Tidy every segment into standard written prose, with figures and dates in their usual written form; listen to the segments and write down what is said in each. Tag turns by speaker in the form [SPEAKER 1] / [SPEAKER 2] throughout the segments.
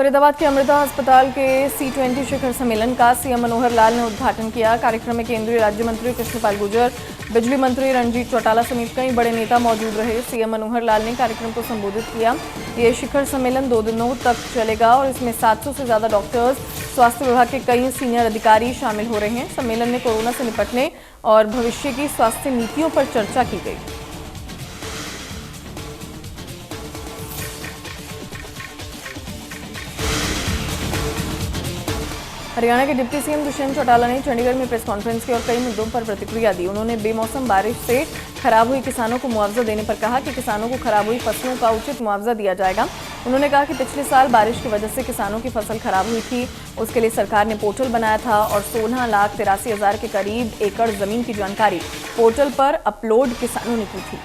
[SPEAKER 1] फरीदाबाद के अमृता अस्पताल के C20 शिखर सम्मेलन का सीएम मनोहर लाल ने उद्घाटन किया। कार्यक्रम में केंद्रीय राज्य मंत्री कृष्णपाल गुर्जर, बिजली मंत्री रणजीत चौटाला समेत कई बड़े नेता मौजूद रहे। सीएम मनोहर लाल ने कार्यक्रम को संबोधित किया। ये शिखर सम्मेलन 2 दिनों तक चलेगा और इसमें 700 से ज्यादा डॉक्टर्स, स्वास्थ्य विभाग के कई सीनियर अधिकारी शामिल हो रहे हैं। सम्मेलन में कोरोना से निपटने और भविष्य की स्वास्थ्य नीतियों पर चर्चा की गई। हरियाणा के डिप्टी सीएम दुष्यंत चौटाला ने चंडीगढ़ में प्रेस कॉन्फ्रेंस की और कई मुद्दों पर प्रतिक्रिया दी। उन्होंने बेमौसम बारिश से खराब हुई किसानों को मुआवजा देने पर कहा कि किसानों को खराब हुई फसलों का उचित मुआवजा दिया जाएगा। उन्होंने कहा कि पिछले साल बारिश की वजह से किसानों की फसल खराब हुई थी, उसके लिए सरकार ने पोर्टल बनाया था और 16,83,000 के करीब एकड़ जमीन की जानकारी पोर्टल पर अपलोड किसानों ने की थी।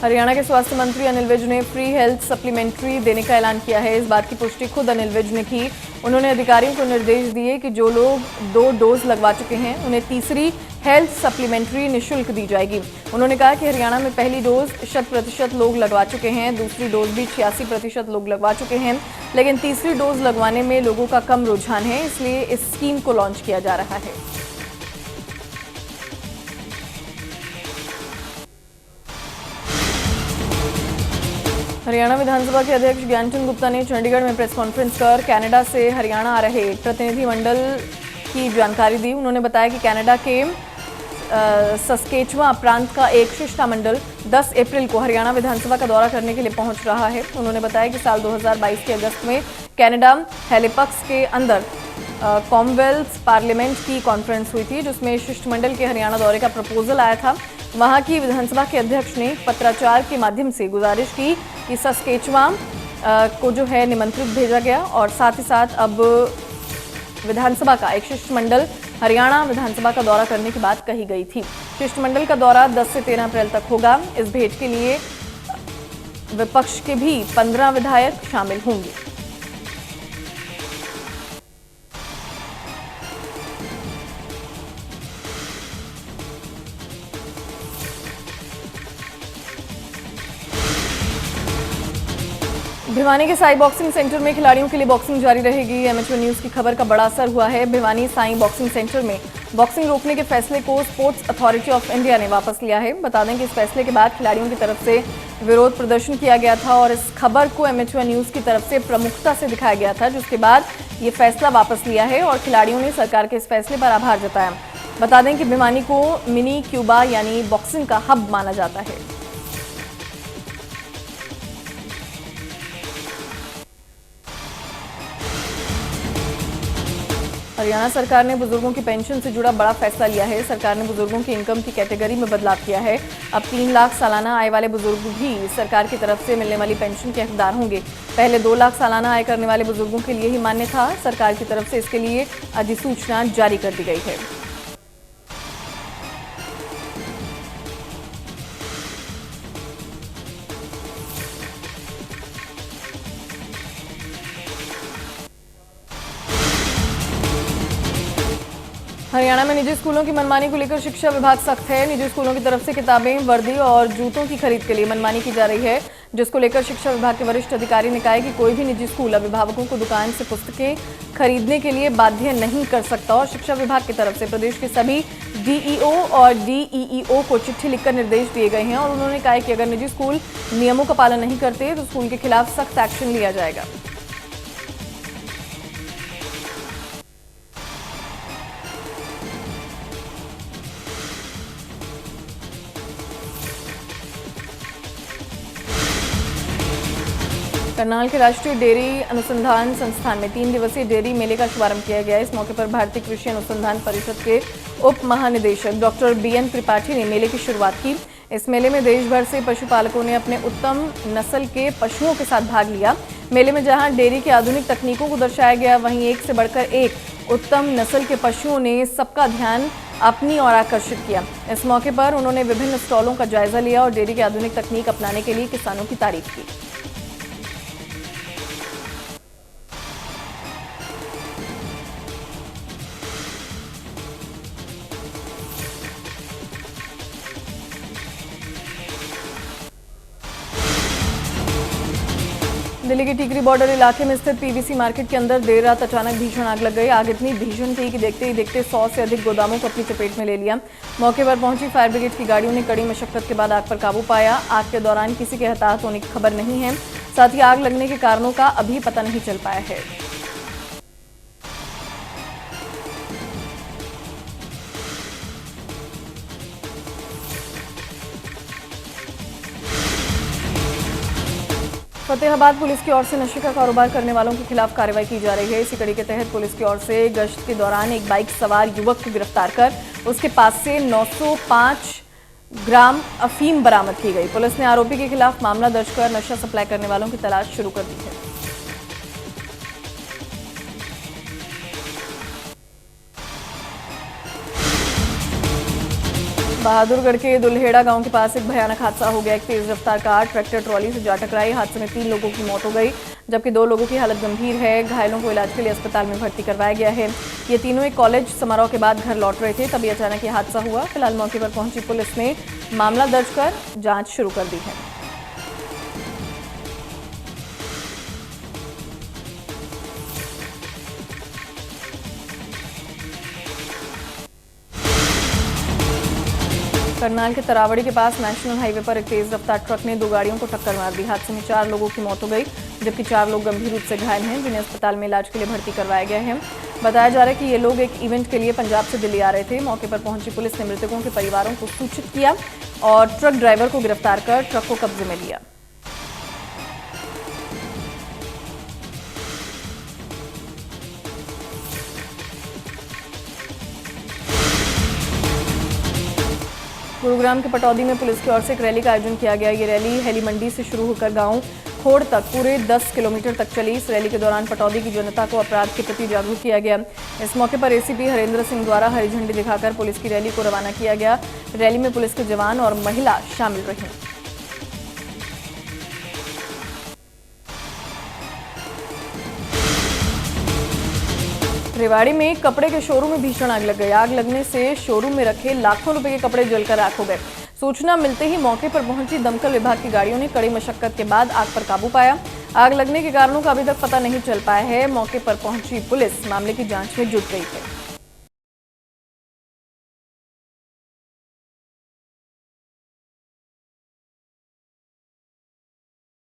[SPEAKER 1] हरियाणा के स्वास्थ्य मंत्री अनिल विज ने फ्री हेल्थ सप्लीमेंट्री देने का ऐलान किया है। इस बात की पुष्टि खुद अनिल विज ने की। उन्होंने अधिकारियों को निर्देश दिए कि जो लोग 2 डोज लगवा चुके हैं उन्हें तीसरी हेल्थ सप्लीमेंट्री निःशुल्क दी जाएगी। उन्होंने कहा कि हरियाणा में पहली डोज 100% लोग लगवा चुके हैं, दूसरी डोज भी 86% लोग लगवा चुके हैं, लेकिन तीसरी डोज लगवाने में लोगों का कम रुझान है, इसलिए इस स्कीम को लॉन्च किया जा रहा है। हरियाणा विधानसभा के अध्यक्ष ज्ञानचंद गुप्ता ने चंडीगढ़ में प्रेस कॉन्फ्रेंस कर कनाडा से हरियाणा आ रहे प्रतिनिधिमंडल की जानकारी दी। उन्होंने बताया कि कनाडा के सस्केचुआ प्रांत का एक शिष्टमंडल 10 अप्रैल को हरियाणा विधानसभा का दौरा करने के लिए पहुंच रहा है। उन्होंने बताया कि साल 2022 के अगस्त में कनाडा हैलिफैक्स के अंदर कॉमनवेल्थ पार्लियामेंट की कॉन्फ्रेंस हुई थी, जिसमें शिष्टमंडल के हरियाणा दौरे का प्रपोजल आया था। वहां की विधानसभा के अध्यक्ष ने पत्राचार के माध्यम से गुजारिश की कि सस्केचुआ को जो है निमंत्रित भेजा गया और साथ ही साथ अब विधानसभा का एक शिष्टमंडल हरियाणा विधानसभा का दौरा करने की बात कही गई थी। शिष्टमंडल का दौरा 10 से 13 अप्रैल तक होगा। इस भेंट के लिए विपक्ष के भी 15 विधायक शामिल होंगे। भिवानी के साई बॉक्सिंग सेंटर में खिलाड़ियों के लिए बॉक्सिंग जारी रहेगी। एमएचओ न्यूज की खबर का बड़ा असर हुआ है। भिवानी साई बॉक्सिंग सेंटर में बॉक्सिंग रोकने के फैसले को स्पोर्ट्स अथॉरिटी ऑफ इंडिया ने वापस लिया है। बता दें कि इस फैसले के बाद खिलाड़ियों की तरफ से विरोध प्रदर्शन किया गया था और इस खबर को एमएचओ न्यूज की तरफ से प्रमुखता से दिखाया गया था, जिसके बाद ये फैसला वापस लिया है और खिलाड़ियों ने सरकार के इस फैसले पर आभार जताया। बता दें कि भिवानी को मिनी क्यूबा यानी बॉक्सिंग का हब माना जाता है। हरियाणा सरकार ने बुजुर्गों की पेंशन से जुड़ा बड़ा फैसला लिया है। सरकार ने बुजुर्गों की इनकम की कैटेगरी में बदलाव किया है। अब 3 लाख सालाना आय वाले बुजुर्ग भी सरकार की तरफ से मिलने वाली पेंशन के हकदार होंगे। पहले 2 लाख सालाना आय करने वाले बुजुर्गों के लिए ही मान्य था। सरकार की तरफ से इसके लिए अधिसूचना जारी कर दी गई है। हरियाणा में निजी स्कूलों की मनमानी को लेकर शिक्षा विभाग सख्त है। निजी स्कूलों की तरफ से किताबें, वर्दी और जूतों की खरीद के लिए मनमानी की जा रही है, जिसको लेकर शिक्षा विभाग के वरिष्ठ अधिकारी ने कहा है कि कोई भी निजी स्कूल अभिभावकों को दुकान से पुस्तकें खरीदने के लिए बाध्य नहीं कर सकता। और शिक्षा विभाग की तरफ से प्रदेश के सभी डीईओ और डीईईओ को चिट्ठी लिखकर निर्देश दिए गए हैं और उन्होंने कहा है कि अगर निजी स्कूल नियमों का पालन नहीं करते तो स्कूल के खिलाफ सख्त एक्शन लिया जाएगा। करनाल के राष्ट्रीय डेयरी अनुसंधान संस्थान में 3 दिवसीय डेयरी मेले का शुभारंभ किया गया। इस मौके पर भारतीय कृषि अनुसंधान परिषद के उप महानिदेशक डॉक्टर बीएन त्रिपाठी ने मेले की शुरुआत की। इस मेले में देश भर से पशुपालकों ने अपने उत्तम नस्ल के पशुओं के साथ भाग लिया। मेले में जहां डेयरी की आधुनिक तकनीकों को दर्शाया गया, वहीं एक से बढ़कर एक उत्तम नस्ल के पशुओं ने सबका ध्यान अपनी ओर आकर्षित किया। इस मौके पर उन्होंने विभिन्न स्टॉलों का जायजा लिया और डेयरी की आधुनिक तकनीक अपनाने के लिए किसानों की तारीफ की। दिल्ली के टीकरी बॉर्डर इलाके में स्थित पीवीसी मार्केट के अंदर देर रात अचानक भीषण आग लग गई। आग इतनी भीषण थी कि देखते ही देखते 100 से अधिक गोदामों को अपनी चपेट में ले लिया। मौके पर पहुंची फायर ब्रिगेड की गाड़ियों ने कड़ी मशक्कत के बाद आग पर काबू पाया। आग के दौरान किसी के हताहत होने की खबर नहीं है। साथ ही आग लगने के कारणों का अभी पता नहीं चल पाया है। फतेहाबाद पुलिस की ओर से नशे का कारोबार करने वालों के खिलाफ कार्रवाई की जा रही है। इसी कड़ी के तहत पुलिस की ओर से गश्त के दौरान एक बाइक सवार युवक को गिरफ्तार कर उसके पास से 905 ग्राम अफीम बरामद की गई। पुलिस ने आरोपी के खिलाफ मामला दर्ज कर नशा सप्लाई करने वालों की तलाश शुरू कर दी है। बहादुरगढ़ के दुल्हेड़ा गांव के पास एक भयानक हादसा हो गया। एक तेज रफ्तार कार ट्रैक्टर ट्रॉली से जा टकराई। हादसे में 3 लोगों की मौत हो गई, जबकि 2 लोगों की हालत गंभीर है। घायलों को इलाज के लिए अस्पताल में भर्ती करवाया गया है। ये तीनों एक कॉलेज समारोह के बाद घर लौट रहे थे, तभी अचानक ये हादसा हुआ। फिलहाल मौके पर पहुंची पुलिस ने मामला दर्ज कर जांच शुरू कर दी है। करनाल के तरावड़ी के पास नेशनल हाईवे पर एक तेज रफ्तार ट्रक ने 2 गाड़ियों को टक्कर मार दी। हादसे में 4 लोगों की मौत हो गई, जबकि 4 लोग गंभीर रूप से घायल हैं, जिन्हें अस्पताल में इलाज के लिए भर्ती करवाया गया है। बताया जा रहा है कि ये लोग एक इवेंट के लिए पंजाब से दिल्ली आ रहे थे। मौके पर पहुंची पुलिस ने मृतकों के परिवारों को सूचित किया और ट्रक ड्राइवर को गिरफ्तार कर ट्रक को कब्जे में लिया। गुरुग्राम के पटौदी में पुलिस की ओर से एक रैली का आयोजन किया गया। ये रैली हेली मंडी से शुरू होकर गांव खोड़ तक पूरे 10 किलोमीटर तक चली। इस रैली के दौरान पटौदी की जनता को अपराध के प्रति जागरूक किया गया। इस मौके पर एसीपी हरेंद्र सिंह द्वारा हरी झंडी दिखाकर पुलिस की रैली को रवाना किया गया। रैली में पुलिस के जवान और महिला शामिल रहीं। रेवाड़ी में कपड़े के शोरूम में भीषण आग लग गई। आग लगने से शोरूम में रखे लाखों रुपए के कपड़े जलकर राख हो गए। सूचना मिलते ही मौके पर पहुंची दमकल विभाग की गाड़ियों ने कड़ी मशक्कत के बाद आग पर काबू पाया। आग लगने के कारणों का अभी तक पता नहीं चल पाया है। मौके पर पहुंची पुलिस मामले की जांच में जुट गई है।